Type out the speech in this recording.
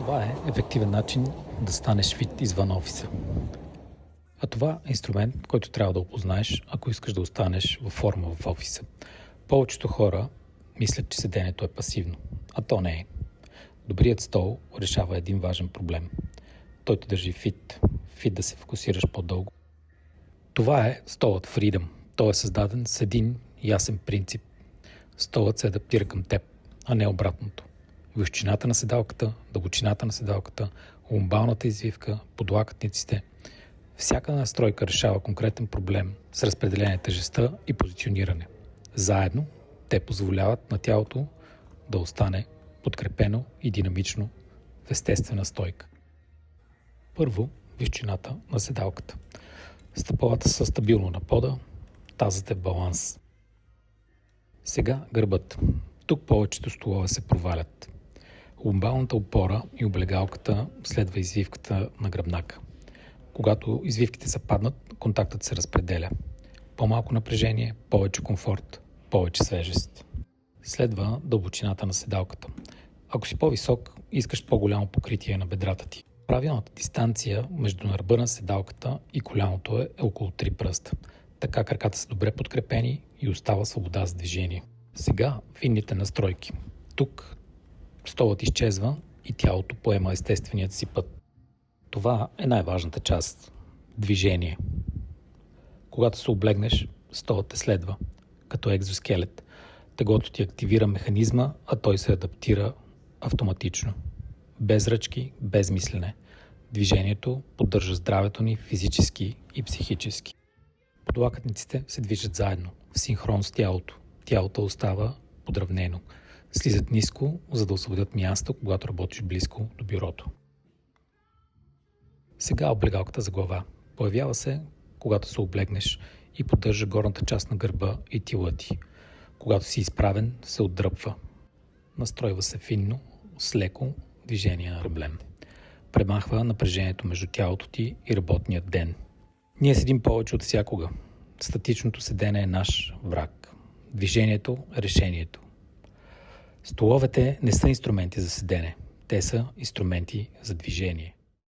Това е ефективен начин да станеш фит извън офиса. А това е инструмент, който трябва да опознаеш, ако искаш да останеш във форма в офиса. Повечето хора мислят, че седенето е пасивно, а то не е. Добрият стол решава един важен проблем. Той те държи фит да се фокусираш по-дълго. Това е столът Freedom. Той е създаден с един ясен принцип. Столът се адаптира към теб, а не обратното. Височината на седалката, дълбочината на седалката, лумбалната извивка, подлакътниците. Всяка настройка решава конкретен проблем с разпределение тежестта и позициониране. Заедно те позволяват на тялото да остане подкрепено и динамично в естествена стойка. Първо, височината на седалката. Стъпалата са стабилно на пода, тазът е в баланс. Сега гърбът. Тук повечето столове се провалят. Лумбалната опора и облегалката следва извивката на гръбнака. Когато извивките се паднат, контактът се разпределя. По-малко напрежение, повече комфорт, повече свежест. Следва дълбочината на седалката. Ако си по-висок, искаш по-голямо покритие на бедрата ти. Правилната дистанция между ръба на седалката и коляното е около 3 пръста. Така краката са добре подкрепени и остава свобода за движение. Сега финните настройки. Тук столът изчезва и тялото поема естественият си път. Това е най-важната част – движение. Когато се облегнеш, столът те следва, като екзоскелет. Теглото ти активира механизма, а той се адаптира автоматично. Без ръчки, без мислене. Движението поддържа здравето ни физически и психически. Подлакътниците се движат заедно, в синхрон с тялото. Тялото остава подравнено. Слизат ниско, за да освободят място, когато работиш близко до бюрото. Сега облегалката за глава. Появява се, когато се облегнеш и поддържа горната част на гърба и тила ти. Когато си изправен, се отдръпва. Настройва се финно, с леко движение на ръблем. Премахва напрежението между тялото ти и работния ден. Ние седим повече от всякога. Статичното седене е наш враг. Движението е решението. Столовете не са инструменти за седене. Те са инструменти за движение.